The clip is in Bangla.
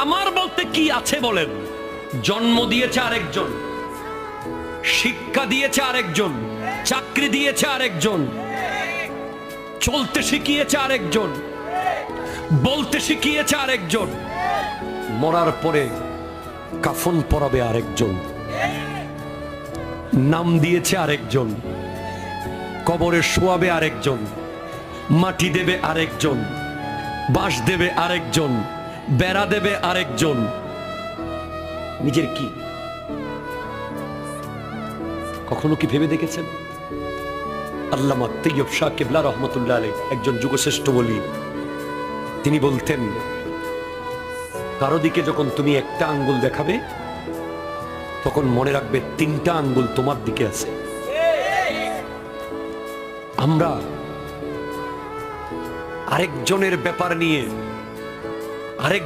আমার বলতে কি আছে বলেন? জন্ম দিয়েছে আরেকজন, শিক্ষা দিয়েছে আরেকজন, চাকরি দিয়েছে আরেকজন, চলতে শিখিয়েছে আরেকজন, বলতে শিখিয়েছে আরেকজন, মরার পরে কাফন পরাবে আরেকজন, নাম দিয়েছে আরেকজন, কবরে শোয়াবে আরেকজন, মাটি দেবে আরেকজন, বাঁশ দেবে আরেকজন, বেড়া দেবে আরেকজন। নিজের কি কখনো কি ভেবে দেখেছেন? আল্লামা তৈয়ব শাহ কিবলা রহমতুল্লাহ আলাইহ একজন যুগশ্রেষ্ঠ বলি, তিনি বলতেন, কারো দিকে যখন তুমি একটা আঙ্গুল দেখাবে তখন মনে রাখবে তিনটা আঙ্গুল তোমার দিকে আছে। আমরা আরেকজনের ব্যাপার নিয়ে আরেক